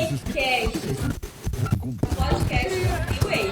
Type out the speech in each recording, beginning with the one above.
Waycast, podcast New Way.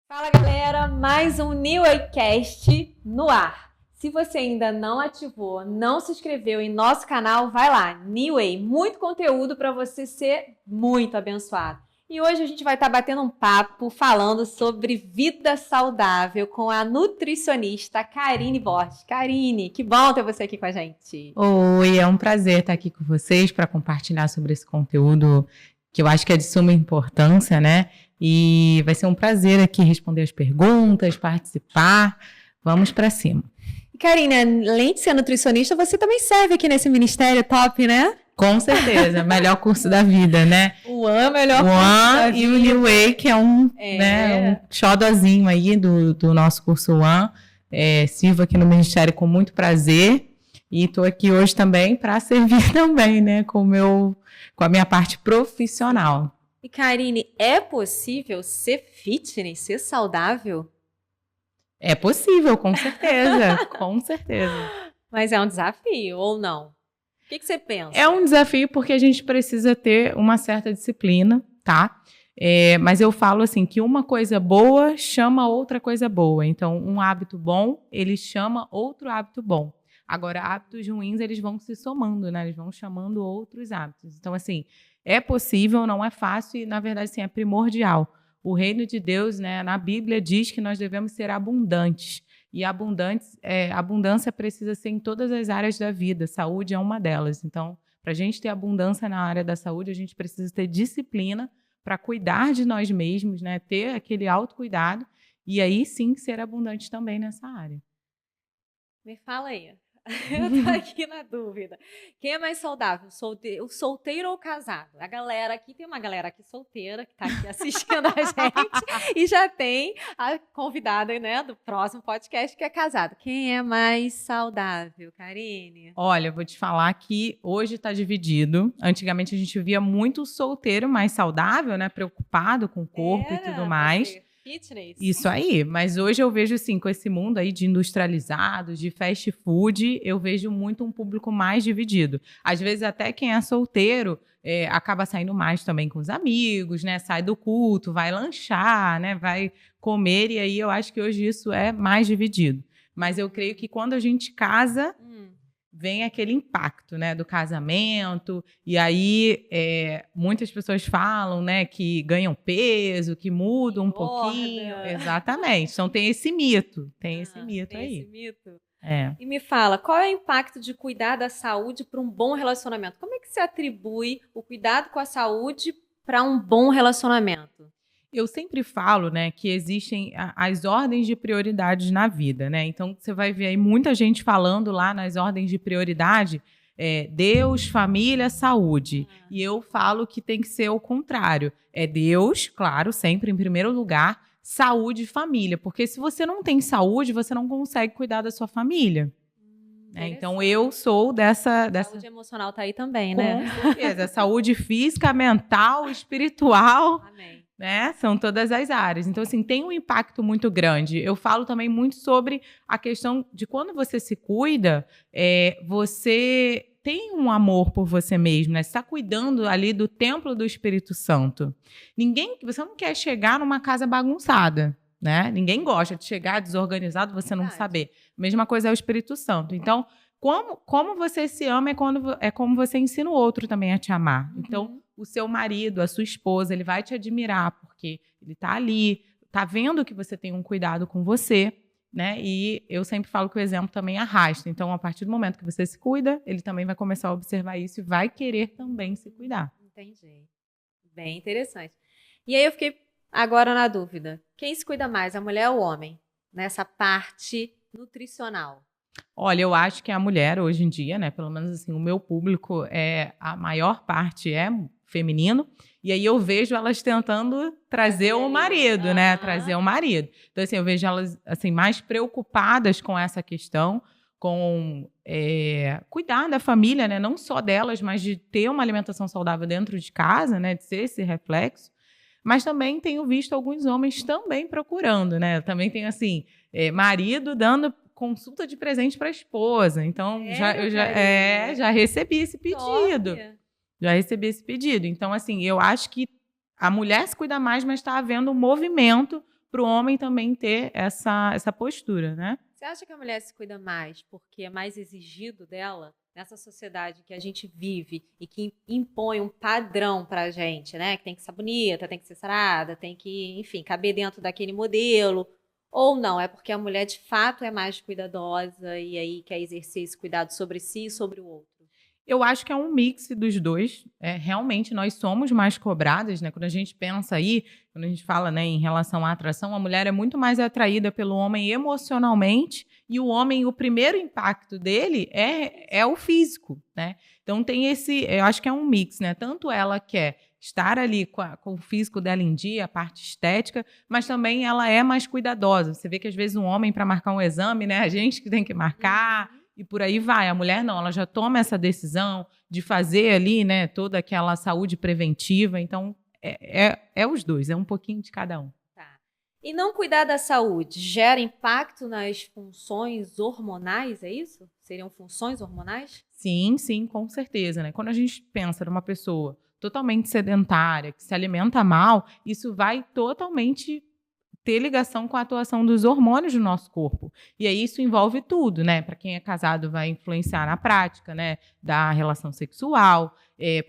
Fala galera, mais um New Waycast no ar. Se você ainda não ativou, não se inscreveu em nosso canal, vai lá, New Way, muito conteúdo para você ser muito abençoado. E hoje a gente vai estar batendo um papo falando sobre vida saudável com a nutricionista Karine Borges. Karine, que bom ter você aqui com a gente. Oi, é um prazer estar aqui com vocês para compartilhar sobre esse conteúdo que eu acho que é de suma importância, né? E vai ser um prazer aqui responder as perguntas, participar. Vamos para cima. Karine, além de ser nutricionista, você também serve aqui nesse ministério top, né? Com certeza, melhor curso da vida, né? O One, melhor o curso da One vida. E o New Way, que é um xodozinho aí do nosso curso One. Sirvo aqui no ministério com muito prazer e estou aqui hoje também para servir também, né? Com a minha parte profissional. E Karine, é possível ser fitness, ser saudável? É possível, com certeza, com certeza. Mas é um desafio, ou não? O que você pensa? É um desafio porque a gente precisa ter uma certa disciplina, tá? Mas eu falo assim, que uma coisa boa chama outra coisa boa. Então, um hábito bom, ele chama outro hábito bom. Agora, hábitos ruins, eles vão se somando, né? Eles vão chamando outros hábitos. Então, assim, é possível, não é fácil e, na verdade, assim, é primordial. O reino de Deus, né, na Bíblia, diz que nós devemos ser abundantes. E abundância precisa ser em todas as áreas da vida. Saúde é uma delas. Então, para a gente ter abundância na área da saúde, a gente precisa ter disciplina para cuidar de nós mesmos, né? Ter aquele autocuidado e aí sim ser abundante também nessa área. Me fala aí. Eu tô aqui na dúvida. Quem é mais saudável, o solteiro ou o casado? A galera aqui, tem uma galera aqui solteira que tá aqui assistindo a gente e já tem a convidada, né, do próximo podcast que é casado. Quem é mais saudável, Karine? Olha, eu vou te falar que hoje tá dividido. Antigamente a gente via muito solteiro mais saudável, né, preocupado com o corpo e tudo mais. Fitness. Isso aí, mas hoje eu vejo assim, com esse mundo aí de industrializados, de fast food, eu vejo muito um público mais dividido. Às vezes até quem é solteiro acaba saindo mais também com os amigos, né? Sai do culto, vai lanchar, né? Vai comer, e aí eu acho que hoje isso é mais dividido. Mas eu creio que quando a gente casa, vem aquele impacto, né, do casamento, e aí muitas pessoas falam, né, que ganham peso, que mudam um pouquinho. Exatamente. Então tem esse mito, esse mito aí. Esse mito. É. E me fala, qual é o impacto de cuidar da saúde para um bom relacionamento? Como é que você atribui o cuidado com a saúde para um bom relacionamento? Eu sempre falo, né, que existem as ordens de prioridades na vida, né? Então, você vai ver aí muita gente falando lá nas ordens de prioridade, Deus, família, saúde. E eu falo que tem que ser o contrário. É Deus, claro, sempre em primeiro lugar, saúde e família. Porque se você não tem saúde, você não consegue cuidar da sua família. Então, eu sou dessa... Saúde emocional tá aí também, né? Com certeza. Saúde física, mental, espiritual. Amém. Né? São todas as áreas. Então, assim, tem um impacto muito grande. Eu falo também muito sobre a questão de quando você se cuida, você tem um amor por você mesmo, né? Você está cuidando ali do templo do Espírito Santo. Você não quer chegar numa casa bagunçada, né? Ninguém gosta de chegar desorganizado, você não saber. Mesma coisa é o Espírito Santo. Então, como você se ama é como você ensina o outro também a te amar. Então, o seu marido, a sua esposa, ele vai te admirar, porque ele está ali, está vendo que você tem um cuidado com você, né? E eu sempre falo que o exemplo também arrasta. Então, a partir do momento que você se cuida, ele também vai começar a observar isso e vai querer também se cuidar. Entendi. Bem interessante. E aí eu fiquei agora na dúvida. Quem se cuida mais, a mulher ou o homem? Nessa parte nutricional. Olha, eu acho que a mulher hoje em dia, né, pelo menos assim, o meu público a maior parte é feminino, e aí eu vejo elas tentando trazer o marido, né, trazer o marido. Então assim, eu vejo elas assim mais preocupadas com essa questão, com cuidar da família, né, não só delas, mas de ter uma alimentação saudável dentro de casa, né, de ser esse reflexo. Mas também tenho visto alguns homens também procurando, né? Eu também tenho, assim, marido dando consulta de presente para a esposa. Então, já recebi esse pedido. Top. Já recebi esse pedido. Então, assim, eu acho que a mulher se cuida mais, mas está havendo um movimento para o homem também ter essa postura, né? Você acha que a mulher se cuida mais porque é mais exigido dela nessa sociedade que a gente vive e que impõe um padrão pra gente, né? Que tem que ser bonita, tem que ser sarada, tem que, enfim, caber dentro daquele modelo. Ou não, é porque a mulher de fato é mais cuidadosa e aí quer exercer esse cuidado sobre si e sobre o outro? Eu acho que é um mix dos dois. Realmente, nós somos mais cobradas, né? Quando a gente pensa aí, quando a gente fala, né, em relação à atração, a mulher é muito mais atraída pelo homem emocionalmente e o homem, o primeiro impacto dele é o físico, né? Então tem eu acho que é um mix, né? Tanto ela quer estar ali com o físico dela em dia, a parte estética, mas também ela é mais cuidadosa. Você vê que às vezes um homem, para marcar um exame, né? A gente que tem que marcar. E por aí vai. A mulher não, ela já toma essa decisão de fazer ali, né, toda aquela saúde preventiva. Então, é os dois, é um pouquinho de cada um. Tá. E não cuidar da saúde gera impacto nas funções hormonais, é isso? Seriam funções hormonais? Sim, com certeza, né? Quando a gente pensa numa pessoa totalmente sedentária, que se alimenta mal, isso vai totalmente ter ligação com a atuação dos hormônios do nosso corpo. E aí isso envolve tudo, né? Para quem é casado, vai influenciar na prática, né? Da relação sexual.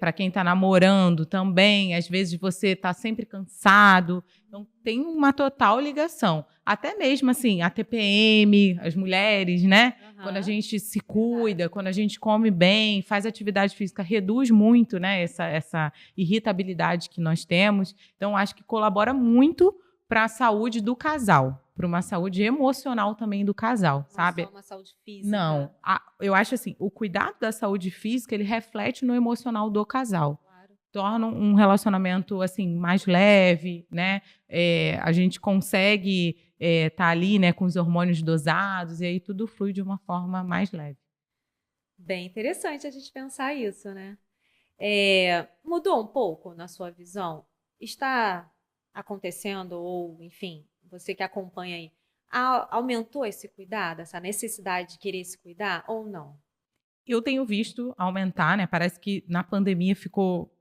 Para quem está namorando também, às vezes você está sempre cansado. Então, tem uma total ligação. Até mesmo, assim, a TPM, as mulheres, né? Uhum. Quando a gente se cuida, quando a gente come bem, faz atividade física, reduz muito, né? Essa irritabilidade que nós temos. Então, acho que colabora muito para a saúde do casal, para uma saúde emocional também do casal, sabe? Não só uma saúde física. Não, eu acho assim, o cuidado da saúde física, ele reflete no emocional do casal. Claro. Torna um relacionamento, assim, mais leve, né? A gente consegue estar ali, né, com os hormônios dosados, e aí tudo flui de uma forma mais leve. Bem interessante a gente pensar isso, né? Mudou um pouco na sua visão? Está acontecendo, ou, enfim, você que acompanha aí, aumentou esse cuidado, essa necessidade de querer se cuidar ou não? Eu tenho visto aumentar, né? Parece que na pandemia ficou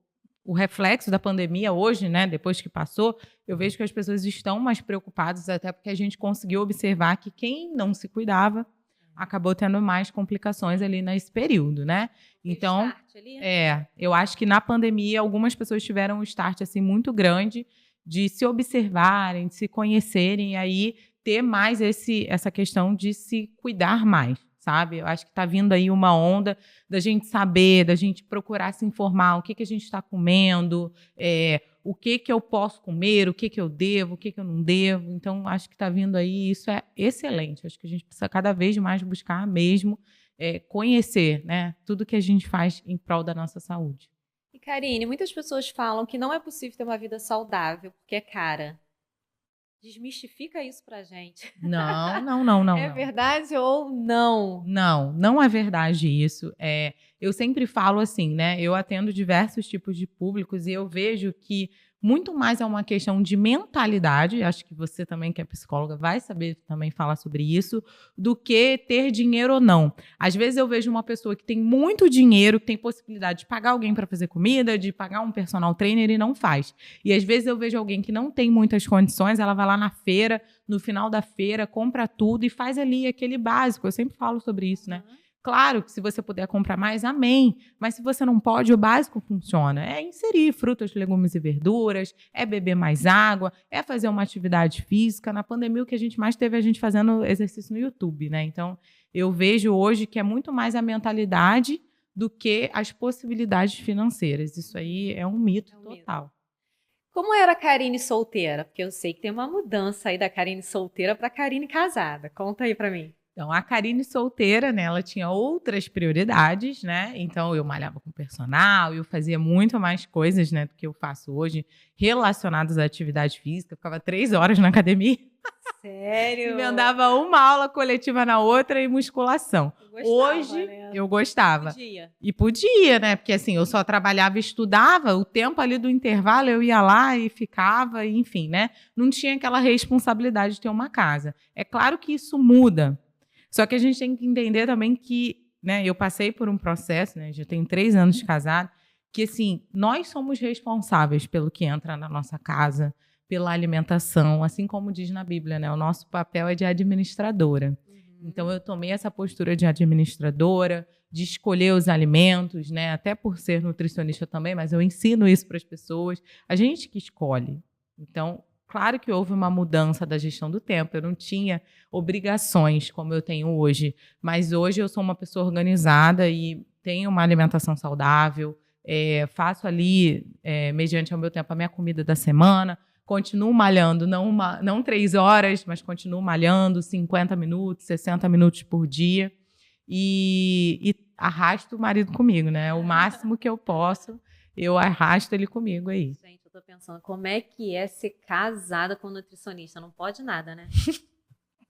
o reflexo da pandemia hoje, né? Depois que passou, eu vejo que as pessoas estão mais preocupadas, até porque a gente conseguiu observar que quem não se cuidava acabou tendo mais complicações ali nesse período, né? Então, eu acho que na pandemia algumas pessoas tiveram um start assim muito grande de se observarem, de se conhecerem e aí ter mais essa questão de se cuidar mais, sabe? Eu acho que está vindo aí uma onda da gente saber, da gente procurar se informar o que a gente está comendo, o que eu posso comer, o que eu devo, o que eu não devo. Então, acho que está vindo aí, isso é excelente. Acho que a gente precisa cada vez mais buscar mesmo conhecer, né, tudo que a gente faz em prol da nossa saúde. E, Karine, muitas pessoas falam que não é possível ter uma vida saudável porque é cara. Desmistifica isso pra gente. Não. É verdade ou não? Não é verdade isso. Eu sempre falo assim, né? Eu atendo diversos tipos de públicos e eu vejo que muito mais é uma questão de mentalidade, acho que você também, que é psicóloga, vai saber também falar sobre isso, do que ter dinheiro ou não. Às vezes eu vejo uma pessoa que tem muito dinheiro, que tem possibilidade de pagar alguém para fazer comida, de pagar um personal trainer e não faz. E às vezes eu vejo alguém que não tem muitas condições, ela vai lá na feira, no final da feira, compra tudo e faz ali aquele básico. Eu sempre falo sobre isso, né? Claro que se você puder comprar mais, amém. Mas se você não pode, o básico funciona. É inserir frutas, legumes e verduras, é beber mais água, é fazer uma atividade física. Na pandemia, o que a gente mais teve a gente fazendo exercício no YouTube, né? Então, eu vejo hoje que é muito mais a mentalidade do que as possibilidades financeiras. Isso aí é um mito total. Como era a Karine solteira? Porque eu sei que tem uma mudança aí da Karine solteira para a Karine casada. Conta aí para mim. Então, a Karine solteira, né, ela tinha outras prioridades, né? Então, eu malhava com personal, eu fazia muito mais coisas, né, do que eu faço hoje, relacionadas à atividade física. Eu ficava 3 horas na academia. Sério? Emendava uma aula coletiva na outra e musculação. Hoje, né? eu gostava. Podia. E podia, né? Porque assim, eu só trabalhava e estudava, o tempo ali do intervalo eu ia lá e ficava, enfim, né? Não tinha aquela responsabilidade de ter uma casa. É claro que isso muda. Só que a gente tem que entender também que, né, eu passei por um processo, né? Já tenho 3 anos de casado, que assim, nós somos responsáveis pelo que entra na nossa casa, pela alimentação, assim como diz na Bíblia, né? O nosso papel é de administradora. Então, eu tomei essa postura de administradora, de escolher os alimentos, né? Até por ser nutricionista também, mas eu ensino isso para as pessoas. A gente que escolhe. Então, claro que houve uma mudança da gestão do tempo. Eu não tinha obrigações como eu tenho hoje, mas hoje eu sou uma pessoa organizada e tenho uma alimentação saudável, faço ali, mediante ao meu tempo, a minha comida da semana. Continuo malhando, não 3 horas, mas continuo malhando 50 minutos, 60 minutos por dia. E arrasto o marido comigo, né? O máximo que eu posso, eu arrasto ele comigo aí. Gente, eu tô pensando, como é que é ser casada com um nutricionista? Não pode nada, né?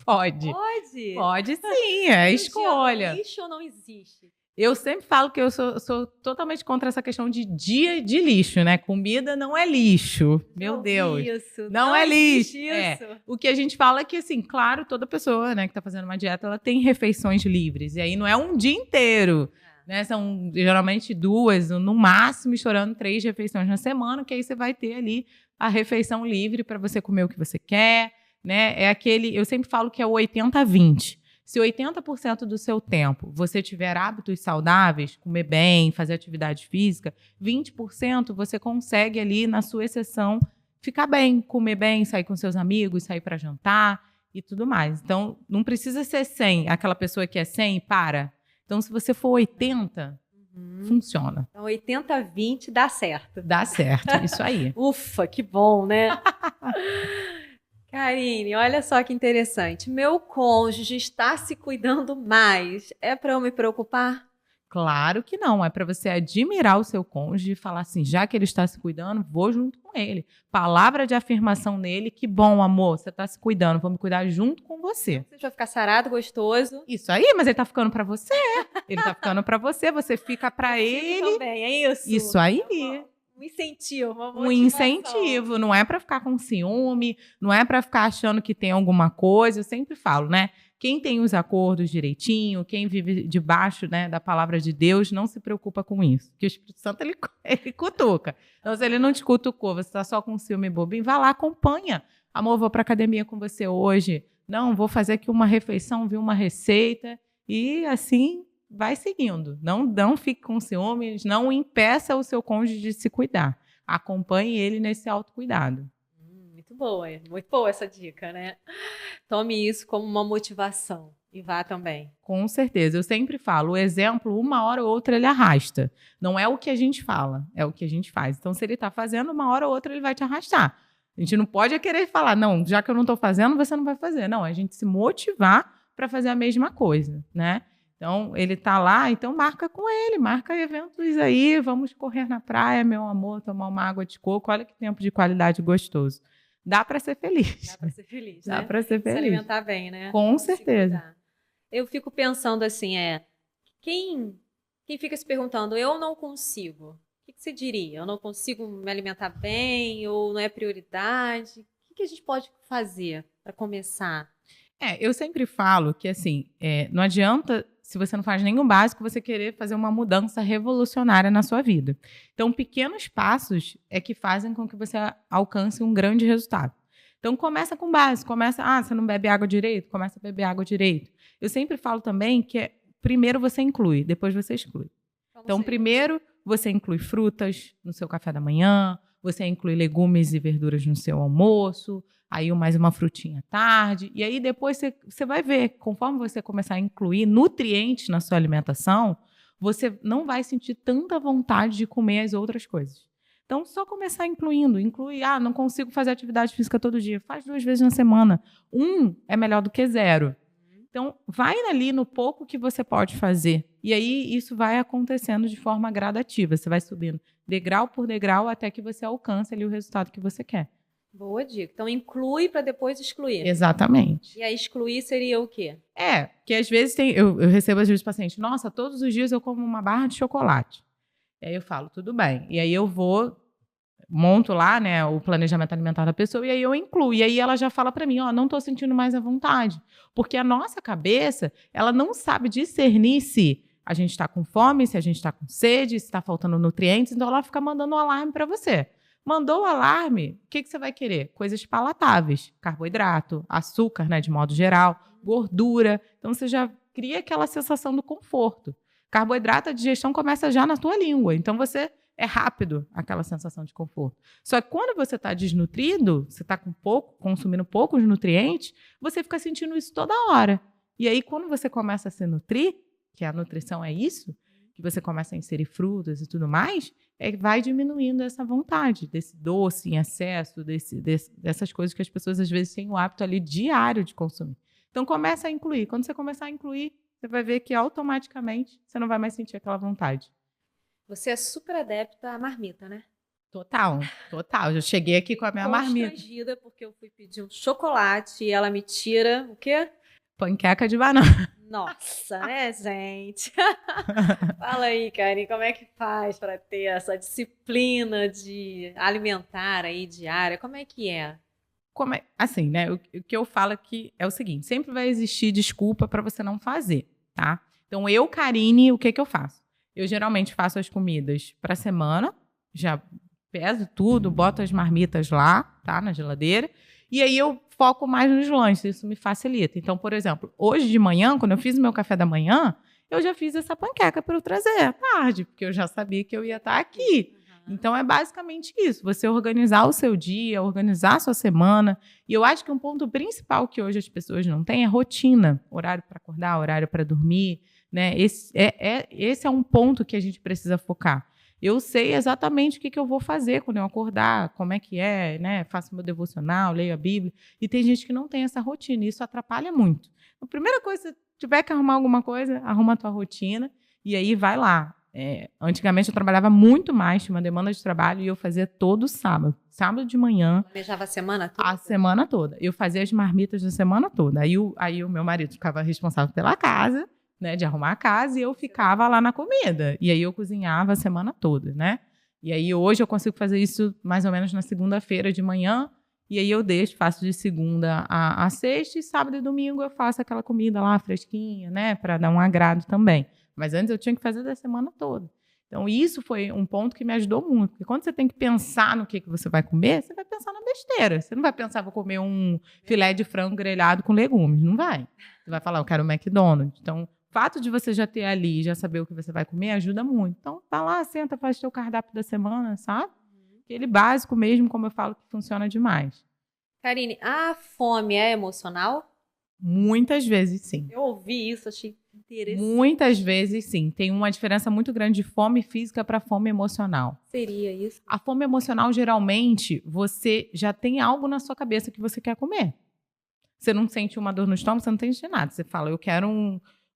Pode. Pode? Pode sim, é escolha. Lixo ou não existe? Eu sempre falo que eu sou totalmente contra essa questão de dia de lixo, né? Comida não é lixo. Meu Deus. Isso. Não é lixo. Isso. O que a gente fala é que, assim, claro, toda pessoa, né, que está fazendo uma dieta, ela tem refeições livres. E aí não é um dia inteiro. Né? São geralmente 2, no máximo, estourando 3 refeições na semana, que aí você vai ter ali a refeição livre para você comer o que você quer. Né? Eu sempre falo que é o 80-20. Se 80% do seu tempo você tiver hábitos saudáveis, comer bem, fazer atividade física, 20% você consegue ali, na sua exceção, ficar bem, comer bem, sair com seus amigos, sair para jantar e tudo mais. Então, não precisa ser 100, aquela pessoa que é 100 e para. Então, se você for 80, funciona. Então, 80-20 dá certo. Dá certo, isso aí. Ufa, que bom, né? Karine, olha só que interessante. Meu cônjuge está se cuidando mais. É para eu me preocupar? Claro que não. É para você admirar o seu cônjuge e falar assim, já que ele está se cuidando, vou junto com ele. Palavra de afirmação nele, que bom, amor, você está se cuidando, vou me cuidar junto com você. Você vai ficar sarado, gostoso. Isso aí, mas ele tá ficando para você. Ele tá ficando para você fica para ele. Também, é isso? Isso aí. Um incentivo, uma motivação. Um incentivo, não é para ficar com ciúme, não é para ficar achando que tem alguma coisa. Eu sempre falo, né? Quem tem os acordos direitinho, quem vive debaixo, né, da palavra de Deus, não se preocupa com isso. Porque o Espírito Santo, ele cutuca. Então, se ele não te cutucou, você está só com ciúme bobinho, vai lá, acompanha. Amor, vou para academia com você hoje. Não, vou fazer aqui uma refeição, vi uma receita. E assim vai seguindo. Não fique com ciúmes, não impeça o seu cônjuge de se cuidar. Acompanhe ele nesse autocuidado. Muito boa essa dica, né? Tome isso como uma motivação e vá também. Com certeza. Eu sempre falo, o exemplo, uma hora ou outra, ele arrasta. Não é o que a gente fala, é o que a gente faz. Então, se ele está fazendo, uma hora ou outra, ele vai te arrastar. A gente não pode querer falar, não, já que eu não estou fazendo, você não vai fazer. Não, a gente se motivar para fazer a mesma coisa, né? Então, ele está lá, então marca com ele, marca eventos aí, vamos correr na praia, meu amor, tomar uma água de coco, olha que tempo de qualidade gostoso. Dá para ser feliz. Dá para ser feliz, né? Dá para ser feliz. Se alimentar bem, né? Com certeza. Eu fico pensando assim, quem fica se perguntando, eu não consigo, o que você diria? Eu não consigo me alimentar bem ou não é prioridade? O que a gente pode fazer para começar? Eu sempre falo que, assim, não adianta, se você não faz nenhum básico, você querer fazer uma mudança revolucionária na sua vida. Então, pequenos passos é que fazem com que você alcance um grande resultado. Então, começa com básico. Você não bebe água direito? Começa a beber água direito. Eu sempre falo também que primeiro você inclui, depois você exclui. Então, primeiro você inclui frutas no seu café da manhã, você inclui legumes e verduras no seu almoço, aí mais uma frutinha à tarde, e aí depois você vai ver, conforme você começar a incluir nutrientes na sua alimentação, você não vai sentir tanta vontade de comer as outras coisas. Então, só começar incluindo. Não consigo fazer atividade física todo dia. Faz 2 vezes na semana. 1 é melhor do que 0. Então, vai ali no pouco que você pode fazer. E aí, isso vai acontecendo de forma gradativa. Você vai subindo degrau por degrau até que você alcance ali o resultado que você quer. Boa dica. Então, inclui para depois excluir. Exatamente. E aí, excluir seria o quê? Porque às vezes eu recebo às vezes pacientes, nossa, todos os dias eu como uma barra de chocolate. E aí eu falo, tudo bem. E aí eu monto lá, né, o planejamento alimentar da pessoa e aí eu incluo. E aí ela já fala para mim, não estou sentindo mais à vontade. Porque a nossa cabeça, ela não sabe discernir se a gente está com fome, se a gente está com sede, se está faltando nutrientes, então ela fica mandando um alarme para você. Mandou o alarme, o que você vai querer? Coisas palatáveis, carboidrato, açúcar, né, de modo geral, gordura. Então você já cria aquela sensação do conforto. Carboidrato, a digestão começa já na tua língua. Então é rápido aquela sensação de conforto. Só que quando você está desnutrido, você está consumindo poucos nutrientes, você fica sentindo isso toda hora. E aí, quando você começa a se nutrir, que a nutrição é isso, que você começa a inserir frutas e tudo mais, vai diminuindo essa vontade desse doce em excesso, dessas coisas que as pessoas às vezes têm o hábito ali diário de consumir. Então, começa a incluir. Quando você começar a incluir, você vai ver que automaticamente você não vai mais sentir aquela vontade. Você é super adepta à marmita, né? Total. Eu cheguei aqui com a minha marmita. Constrangida porque eu fui pedir um chocolate e ela me tira o quê? Panqueca de banana. Nossa, né, gente? Fala aí, Karine, como é que faz para ter essa disciplina de alimentar aí diária? Como é que é? Assim, né? O que eu falo aqui é o seguinte: sempre vai existir desculpa para você não fazer, tá? Então, Karine, o que eu faço? Eu geralmente faço as comidas para a semana, já peso tudo, boto as marmitas lá, tá? Na geladeira. E aí eu foco mais nos lanches, isso me facilita. Então, por exemplo, hoje de manhã, quando eu fiz o meu café da manhã, eu já fiz essa panqueca para eu trazer à tarde, porque eu já sabia que eu ia estar aqui. Então, é basicamente isso, você organizar o seu dia, organizar a sua semana. E eu acho que um ponto principal que hoje as pessoas não têm é rotina. Horário para acordar, horário para dormir, né? Esse é um ponto que a gente precisa focar. Eu sei exatamente o que eu vou fazer quando eu acordar, como é que é, né? Faço meu devocional, leio a Bíblia. E tem gente que não tem essa rotina, e isso atrapalha muito. A primeira coisa, se tiver que arrumar alguma coisa, arruma a tua rotina e aí vai lá. Antigamente eu trabalhava muito mais, tinha uma demanda de trabalho e eu fazia todo sábado. Sábado de manhã. Planejava a semana toda? A semana toda. Eu fazia as marmitas da semana toda. Aí o meu marido ficava responsável pela casa, né, de arrumar a casa, e eu ficava lá na comida. E aí eu cozinhava a semana toda, né? E aí hoje eu consigo fazer isso mais ou menos na segunda-feira de manhã, e aí eu faço de segunda a sexta, e sábado e domingo eu faço aquela comida lá fresquinha, né, para dar um agrado também. Mas antes eu tinha que fazer da semana toda. Então isso foi um ponto que me ajudou muito, porque quando você tem que pensar no que você vai comer, você vai pensar na besteira. Você não vai pensar, vou comer um filé de frango grelhado com legumes, não vai. Você vai falar, eu quero um McDonald's. Então, o fato de você já ter ali, já saber o que você vai comer, ajuda muito. Então, tá lá, senta, faz teu cardápio da semana, sabe? Aquele básico mesmo, como eu falo, que funciona demais. Karine, a fome é emocional? Muitas vezes, sim. Eu ouvi isso, achei interessante. Muitas vezes, sim. Tem uma diferença muito grande de fome física para fome emocional. Seria isso? A fome emocional, geralmente, você já tem algo na sua cabeça que você quer comer. Você não sente uma dor no estômago, você não sente nada. Você fala, eu quero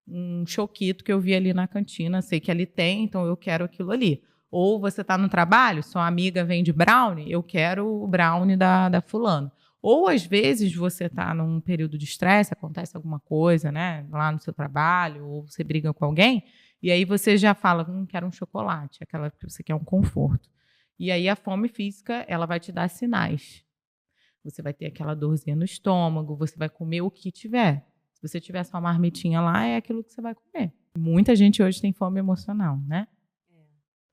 um choquito que eu vi ali na cantina, sei que ali tem, então eu quero aquilo ali. Ou você está no trabalho, sua amiga vende brownie, eu quero o brownie da fulana. Ou, às vezes, você está num período de estresse, acontece alguma coisa, né, lá no seu trabalho, ou você briga com alguém, e aí você já fala, quero um chocolate, aquela que você quer um conforto. E aí a fome física, ela vai te dar sinais. Você vai ter aquela dorzinha no estômago, você vai comer o que tiver. Se você tiver sua marmitinha lá, é aquilo que você vai comer. Muita gente hoje tem fome emocional, né?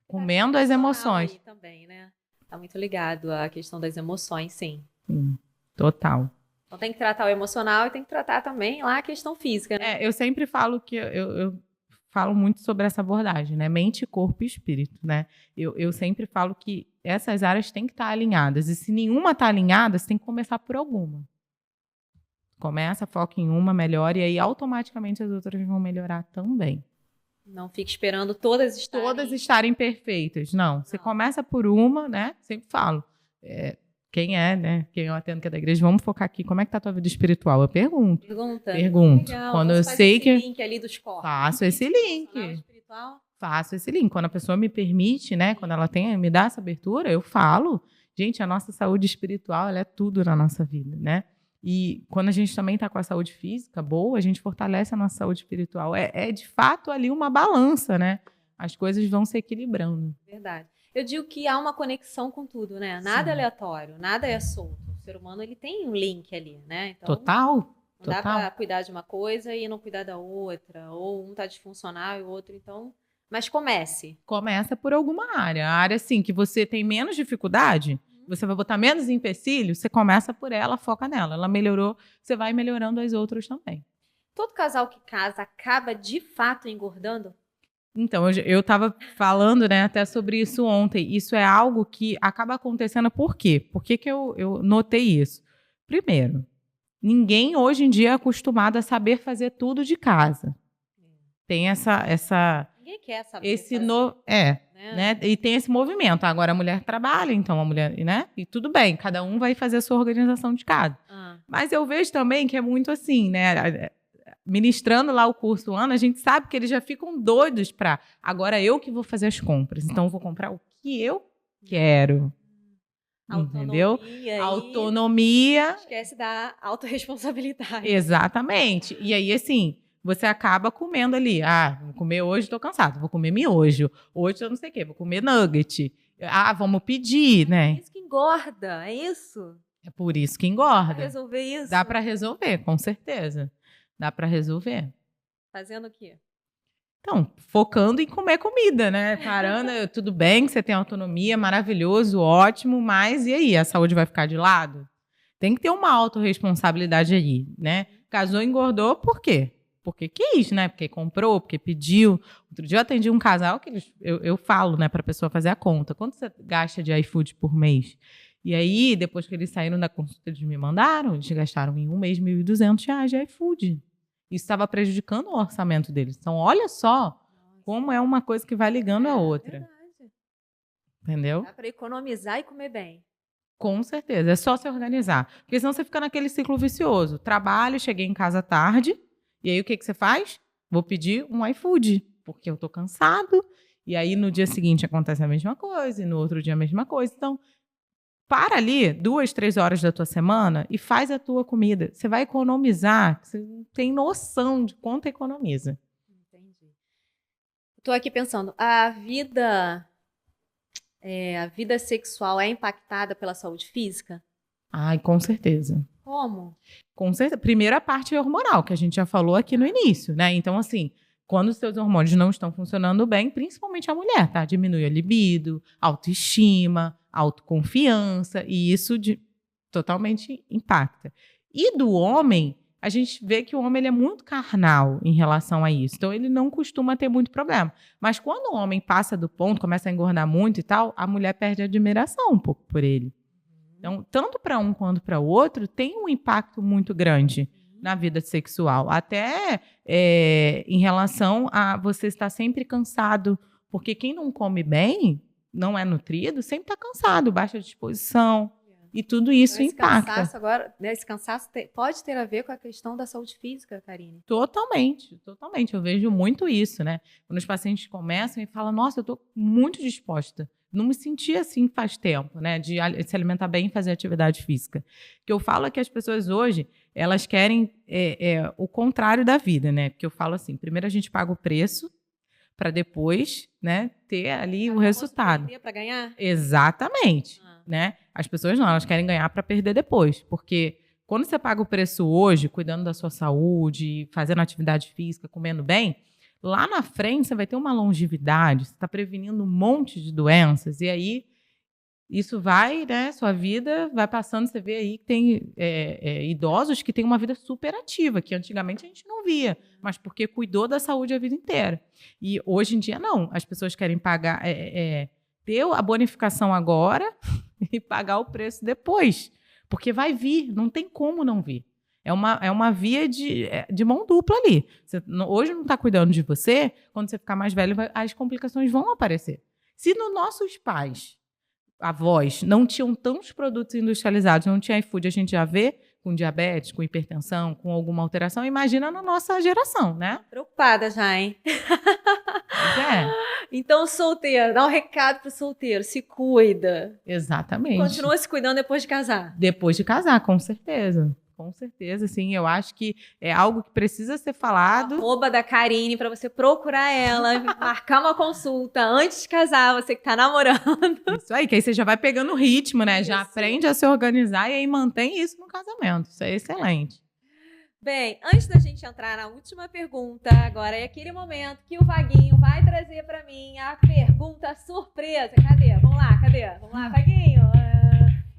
Comendo as emoções. Aí também, né? Tá muito ligado à questão das emoções, sim. Sim, total. Então tem que tratar o emocional e tem que tratar também lá a questão física, né? Eu sempre falo que eu falo muito sobre essa abordagem, né? Mente, corpo e espírito, né? Eu sempre falo que essas áreas têm que estar alinhadas. E se nenhuma está alinhada, você tem que começar por alguma. Começa, foca em uma, melhora, e aí automaticamente as outras vão melhorar também. Não fique esperando todas estarem perfeitas. Não, você começa por uma, né? Sempre falo. Quem eu atendo que é da igreja, vamos focar aqui. Como é que tá a tua vida espiritual? Eu pergunto. Pergunto. Legal. Quando então, eu sei que link ali dos corpos. Faço esse link. Faço esse link. Quando a pessoa me permite, né? Quando ela me dá essa abertura, eu falo. Gente, a nossa saúde espiritual, ela é tudo na nossa vida, né? E quando a gente também está com a saúde física boa, a gente fortalece a nossa saúde espiritual. É de fato ali uma balança, né? As coisas vão se equilibrando. Verdade. Eu digo que há uma conexão com tudo, né? Nada é Sim. aleatório, nada é solto. O ser humano, ele tem um link ali, né? Então, Total. não dá Total. para cuidar de uma coisa e não cuidar da outra, ou um tá disfuncional e o outro, então... Mas comece. Começa por alguma área. A área, assim, que você tem menos dificuldade, você vai botar menos empecilho, você começa por ela, foca nela. Ela melhorou, você vai melhorando as outras também. Todo casal que casa acaba, de fato, engordando? Então, eu estava falando, né, até sobre isso ontem. Isso é algo que acaba acontecendo por quê? Por que eu notei isso? Primeiro, ninguém hoje em dia é acostumado a saber fazer tudo de casa. Tem Ninguém quer saber esse fazer, né? E tem esse movimento. Agora a mulher trabalha, então a mulher, né? E tudo bem, cada um vai fazer a sua organização de casa. Mas eu vejo também que é muito assim, né? Ministrando lá o curso Ana, a gente sabe que eles já ficam doidos para agora eu que vou fazer as compras. Então eu vou comprar o que eu quero. Entendeu? Autonomia. Esquece da autorresponsabilidade. Exatamente. E aí, assim, você acaba comendo ali. Ah, vou comer hoje, tô cansado. Vou comer miojo. Hoje eu não sei o quê, vou comer nugget. Ah, vamos pedir, né? É isso que engorda, é isso? É por isso que engorda. Dá pra resolver isso? Dá pra resolver, com certeza. Dá pra resolver. Fazendo o quê? Então, focando em comer comida, né? Parando, tudo bem que você tem autonomia, maravilhoso, ótimo, mas e aí? A saúde vai ficar de lado? Tem que ter uma autorresponsabilidade aí, né? Casou, engordou, por quê? Porque quis, né? Porque comprou, porque pediu. Outro dia eu atendi um casal que eu falo, né, pra pessoa fazer a conta. Quanto você gasta de iFood por mês? E aí, depois que eles saíram da consulta, eles me mandaram, eles gastaram em um mês R$ 1.200 de iFood. Isso estava prejudicando o orçamento deles. Então, olha só como é uma coisa que vai ligando a outra. Verdade. Entendeu? Dá para economizar e comer bem. Com certeza. É só se organizar. Porque senão você fica naquele ciclo vicioso. Trabalho, cheguei em casa tarde. E aí, o que você faz? Vou pedir um iFood. Porque eu tô cansado. E aí, no dia seguinte, acontece a mesma coisa. E no outro dia, a mesma coisa. Então, para ali 2, 3 horas da tua semana e faz a tua comida. Você vai economizar. Você não tem noção de quanto economiza. Entendi. Estou aqui pensando, a vida sexual é impactada pela saúde física? Ai, com certeza. Como? Com certeza. Primeiro, a parte hormonal, que a gente já falou aqui no início, né? Então, assim, quando os seus hormônios não estão funcionando bem, principalmente a mulher, tá? Diminui a libido, autoestima, autoconfiança, e isso totalmente impacta. E do homem, a gente vê que o homem ele é muito carnal em relação a isso. Então, ele não costuma ter muito problema. Mas quando o homem passa do ponto, começa a engordar muito e tal, a mulher perde a admiração um pouco por ele. Então, tanto para um quanto para o outro, tem um impacto muito grande na vida sexual. Até em relação a você estar sempre cansado. Porque quem não come bem, não é nutrido, sempre está cansado, baixa disposição. E tudo isso então, impacta. Esse cansaço pode ter a ver com a questão da saúde física, Karine? Totalmente, totalmente. Eu vejo muito isso, né? Quando os pacientes começam e falam, nossa, eu estou muito disposta. Não me senti assim faz tempo, né? De se alimentar bem e fazer atividade física. O que eu falo é que as pessoas hoje, elas querem o contrário da vida, né? Porque eu falo assim, primeiro a gente paga o preço para depois, né, ter ali o resultado. Para ganhar? Exatamente, né? As pessoas não, elas querem ganhar para perder depois, porque quando você paga o preço hoje, cuidando da sua saúde, fazendo atividade física, comendo bem, lá na frente você vai ter uma longevidade, você está prevenindo um monte de doenças, e aí isso vai, né, sua vida vai passando, você vê aí que tem idosos que têm uma vida super ativa, que antigamente a gente não via, mas porque cuidou da saúde a vida inteira. E hoje em dia não, as pessoas querem pagar, ter a bonificação agora e pagar o preço depois, porque vai vir, não tem como não vir. É uma via de mão dupla ali. Você, hoje não está cuidando de você, quando você ficar mais velho, as complicações vão aparecer. Se nos nossos pais, avós, não tinham tantos produtos industrializados, não tinha iFood, a gente já vê com diabetes, com hipertensão, com alguma alteração, imagina na nossa geração, né? Preocupada já, hein? Pois é. Então, solteiro, dá um recado pro solteiro, se cuida. Exatamente. Continua se cuidando depois de casar. Depois de casar, com certeza. Com certeza, sim. Eu acho que é algo que precisa ser falado. Arroba da Karine para você procurar ela, marcar uma consulta antes de casar, você que tá namorando. Isso aí, que aí você já vai pegando o ritmo, né? Já Isso. aprende a se organizar e aí mantém isso no casamento. Isso é excelente. Bem, antes da gente entrar na última pergunta, agora é aquele momento que o Vaguinho vai trazer para mim a pergunta surpresa. Cadê? Vamos lá, cadê? Vamos lá, Vaguinho.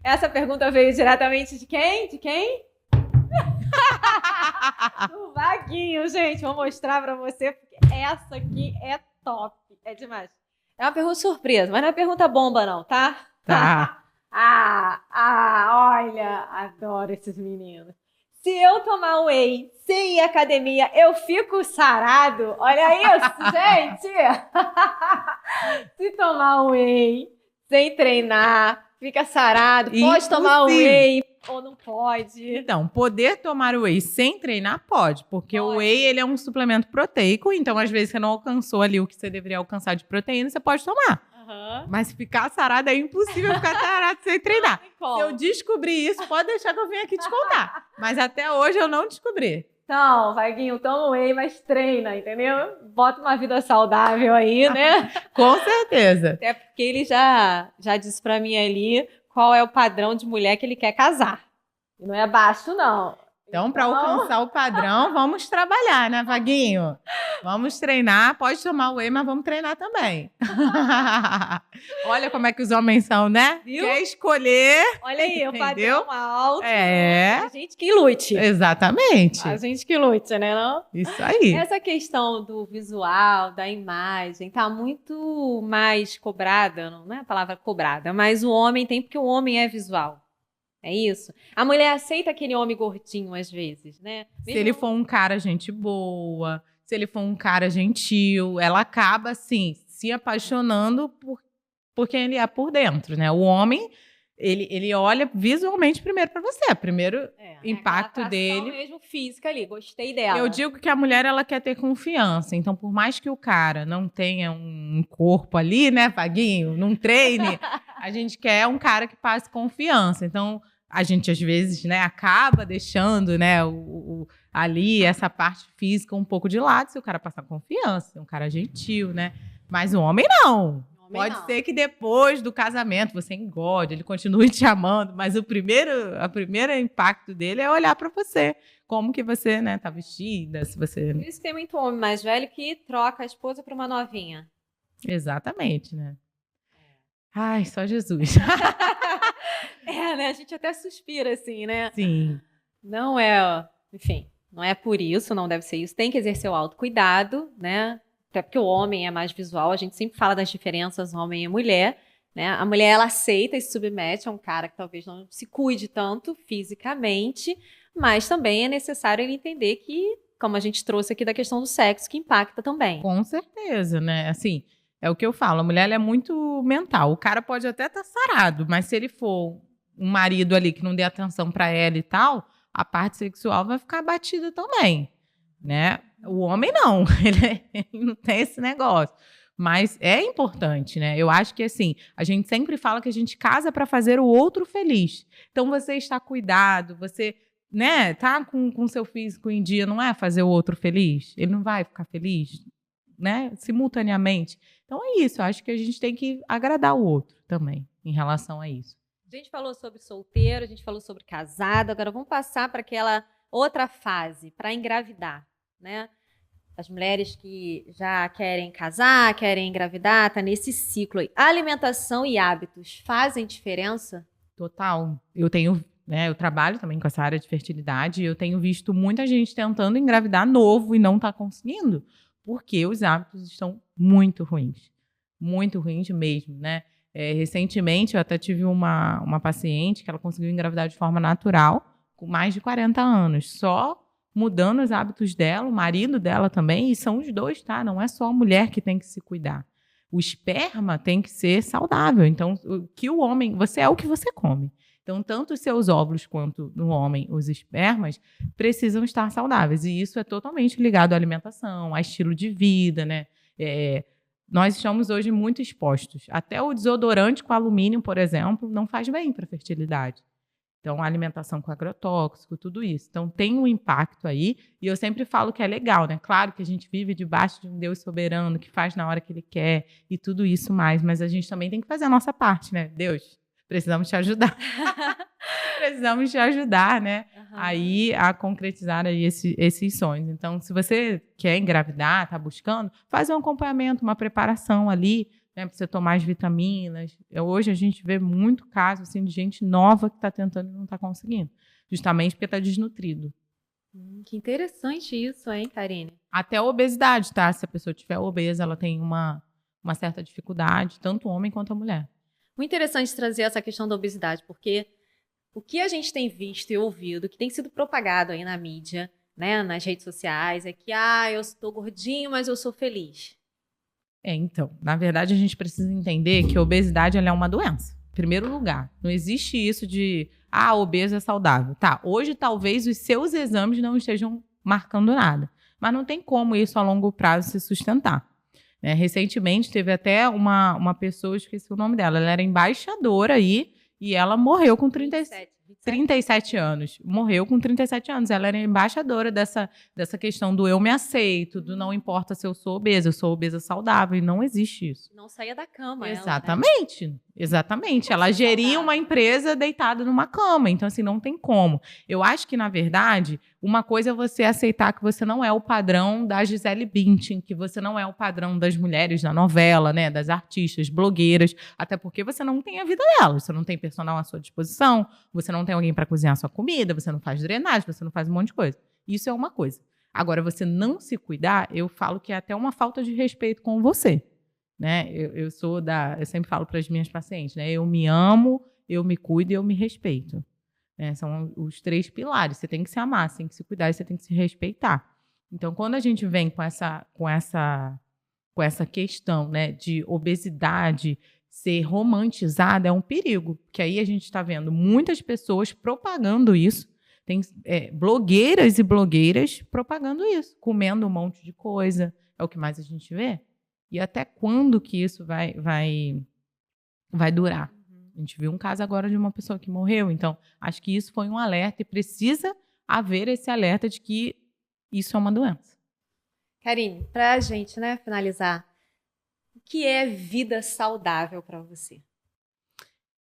Essa pergunta veio diretamente de quem? De quem? Do Vaguinho, gente. Vou mostrar para você, porque essa aqui é top. É demais. É uma pergunta surpresa, mas não é pergunta bomba, não, tá? Tá. Olha, adoro esses meninos. Se eu tomar whey sem ir à academia, eu fico sarado? Olha isso, gente! Se tomar whey sem treinar, fica sarado. Pode tomar whey ou não pode? Então, poder tomar whey sem treinar pode, porque o whey ele é um suplemento proteico, então às vezes você não alcançou ali o que você deveria alcançar de proteína, você pode tomar. Mas ficar sarado é impossível ficar sarado sem treinar. Se eu descobrir isso, pode deixar que eu venha aqui te contar. Mas até hoje eu não descobri. Então, Vaguinho, toma whey, mas treina, entendeu? Bota uma vida saudável aí, né? Com certeza. Até porque ele já disse pra mim ali qual é o padrão de mulher que ele quer casar. E não é baixo, não. Então, para alcançar o padrão, vamos trabalhar, né, Vaguinho? Vamos treinar, pode tomar whey, mas vamos treinar também. Olha como é que os homens são, né? Viu? Quer escolher. Olha aí, entendeu? o padrão alto. É. A gente que lute. Exatamente. A gente que lute, né, não? Isso aí. Essa questão do visual, da imagem, tá muito mais cobrada, não é a palavra cobrada, mas o homem tem, porque o homem é visual. É isso? A mulher aceita aquele homem gordinho às vezes, né? Se ele for um cara gente boa, se ele for um cara gentil, ela acaba, assim, se apaixonando por quem ele é por dentro, né? O homem, ele olha visualmente primeiro pra você. Primeiro impacto dele. Mesmo física ali, gostei dela. Eu digo que a mulher, ela quer ter confiança. Então, por mais que o cara não tenha um corpo ali, né, Vaguinho, não treine, a gente quer um cara que passe confiança. Então, a gente, às vezes, né, acaba deixando, né, ali essa parte física um pouco de lado, se o cara passar confiança, um cara gentil, né? Mas o homem não. Pode ser que depois do casamento você engorde, ele continue te amando, mas o primeiro impacto dele é olhar pra você. Como que você, né, tá vestida, se você... Por isso tem muito homem mais velho que troca a esposa por uma novinha. Exatamente, né? Ai, só Jesus. Né? A gente até suspira assim, né? Sim. Não é, enfim, não é por isso, não deve ser isso. Tem que exercer o autocuidado, né? Até porque o homem é mais visual, a gente sempre fala das diferenças homem e mulher, né? A mulher, ela aceita e se submete a um cara que talvez não se cuide tanto fisicamente, mas também é necessário ele entender que, como a gente trouxe aqui da questão do sexo, que impacta também. Com certeza, né? Assim, é o que eu falo, a mulher ela é muito mental. O cara pode até estar sarado, mas se ele for um marido ali que não dê atenção pra ela e tal, a parte sexual vai ficar abatida também, né? O homem não, ele não tem esse negócio. Mas é importante, né? Eu acho que, assim, a gente sempre fala que a gente casa para fazer o outro feliz. Então, você está cuidado, você, né, tá com seu físico em dia, não é fazer o outro feliz? Ele não vai ficar feliz, né? Simultaneamente. Então, é isso. Eu acho que a gente tem que agradar o outro também, em relação a isso. A gente falou sobre solteiro, a gente falou sobre casado, agora vamos passar para aquela outra fase, para engravidar, né? As mulheres que já querem casar, querem engravidar, tá nesse ciclo aí. Alimentação e hábitos fazem diferença? Total. Eu tenho, né, eu trabalho também com essa área de fertilidade e eu tenho visto muita gente tentando engravidar novo e não tá conseguindo, porque os hábitos estão muito ruins mesmo, né? Recentemente, eu até tive uma paciente que ela conseguiu engravidar de forma natural, com mais de 40 anos, só mudando os hábitos dela, o marido dela também, e são os dois, tá? Não é só a mulher que tem que se cuidar. O esperma tem que ser saudável. Então, você é o que você come. Então, tanto os seus óvulos quanto no homem, os espermas, precisam estar saudáveis. E isso é totalmente ligado à alimentação, a estilo de vida, né? nós estamos hoje muito expostos. Até o desodorante com alumínio, por exemplo, não faz bem para a fertilidade. Então, a alimentação com agrotóxico, tudo isso. Então, tem um impacto aí. E eu sempre falo que é legal, né? Claro que a gente vive debaixo de um Deus soberano, que faz na hora que Ele quer e tudo isso mais. Mas a gente também tem que fazer a nossa parte, né? Deus, precisamos te ajudar. Precisamos te ajudar, né? Aí a concretizar aí esses sonhos. Então, se você quer engravidar, está buscando, faz um acompanhamento, uma preparação ali, né, para você tomar as vitaminas. Hoje a gente vê muito caso assim, de gente nova que está tentando e não está conseguindo. Justamente porque está desnutrido. Que interessante isso, hein, Karine? Até a obesidade, tá? Se a pessoa estiver obesa, ela tem uma certa dificuldade, tanto o homem quanto a mulher. Muito interessante trazer essa questão da obesidade, porque o que a gente tem visto e ouvido, que tem sido propagado aí na mídia, né, nas redes sociais, é que eu estou gordinho, mas eu sou feliz. Então, na verdade, a gente precisa entender que a obesidade ela é uma doença. Em primeiro lugar, não existe isso de, obeso é saudável. Tá, hoje talvez os seus exames não estejam marcando nada, mas não tem como isso a longo prazo se sustentar. Recentemente, teve até uma pessoa, esqueci o nome dela, ela era embaixadora aí, e ela morreu com 37 anos. Morreu com 37 anos. Ela era embaixadora dessa questão do eu me aceito, do não importa se eu sou obesa saudável. E não existe isso. Não saía da cama. Exatamente. Ela, né? Exatamente. Ela geria uma empresa deitada numa cama. Então, assim, não tem como. Eu acho que, na verdade, uma coisa é você aceitar que você não é o padrão da Gisele Bündchen, que você não é o padrão das mulheres da novela, né, das artistas, blogueiras, até porque você não tem a vida dela. Você não tem personal à sua disposição, você não tem alguém para cozinhar a sua comida, você não faz drenagem, você não faz um monte de coisa. Isso é uma coisa. Agora, você não se cuidar, eu falo que é até uma falta de respeito com você. Né? Eu sempre falo para as minhas pacientes, né? Eu me amo, eu me cuido e eu me respeito. São os 3 pilares. Você tem que se amar, você tem que se cuidar e você tem que se respeitar. Então, quando a gente vem com essa questão, né, de obesidade ser romantizada, é um perigo, porque aí a gente está vendo muitas pessoas propagando isso. Tem blogueiras e blogueiras propagando isso, comendo um monte de coisa. É o que mais a gente vê. E até quando que isso vai durar? A gente viu um caso agora de uma pessoa que morreu. Então, acho que isso foi um alerta e precisa haver esse alerta de que isso é uma doença. Karine, para a gente, né, finalizar, o que é vida saudável para você?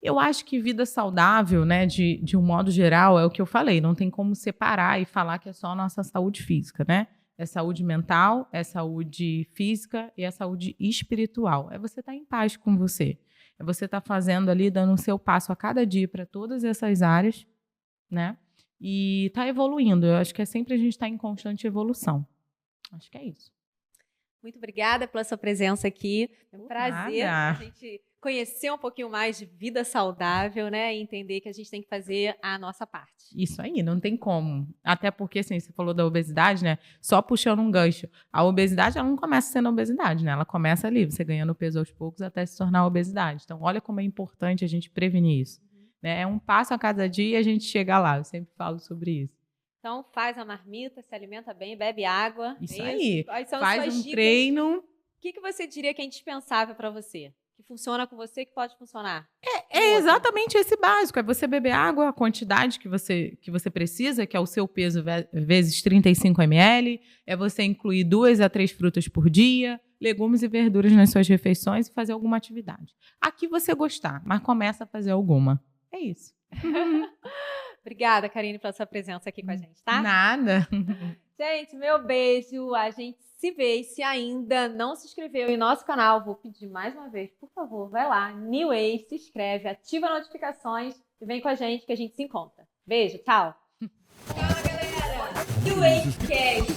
Eu acho que vida saudável, né, de um modo geral, é o que eu falei. Não tem como separar e falar que é só a nossa saúde física, né? É saúde mental, é saúde física e é saúde espiritual. É você estar em paz com você. É você estar fazendo ali, dando o seu passo a cada dia para todas essas áreas, né? E estar evoluindo. Eu acho que é sempre a gente estar em constante evolução. Acho que é isso. Muito obrigada pela sua presença aqui. É um prazer a Nada. gente conhecer um pouquinho mais de vida saudável, né? E entender que a gente tem que fazer a nossa parte. Isso aí, não tem como. Até porque, assim, você falou da obesidade, né? Só puxando um gancho. A obesidade, ela não começa sendo obesidade, né? Ela começa ali, você ganhando peso aos poucos até se tornar obesidade. Então, olha como é importante a gente prevenir isso. Né? É um passo a cada dia e a gente chega lá. Eu sempre falo sobre isso. Então, faz a marmita, se alimenta bem, bebe água. Isso aí. Quais são faz suas um dicas? treino. O que você diria que é indispensável para você? Que funciona com você, que pode funcionar? É exatamente esse básico. É você beber água, a quantidade que você precisa, que é o seu peso vezes 35 ml. É você incluir 2 a 3 frutas por dia, legumes e verduras nas suas refeições e fazer alguma atividade. Aqui você gostar, mas começa a fazer alguma. É isso. Obrigada, Karine, pela sua presença aqui com a gente, tá? Nada. Gente, meu beijo. A gente se vê. E se ainda não se inscreveu em nosso canal, vou pedir mais uma vez, por favor, vai lá, New Way, se inscreve, ativa as notificações e vem com a gente que a gente se encontra. Beijo, tchau. Tchau, galera. New Way Cast.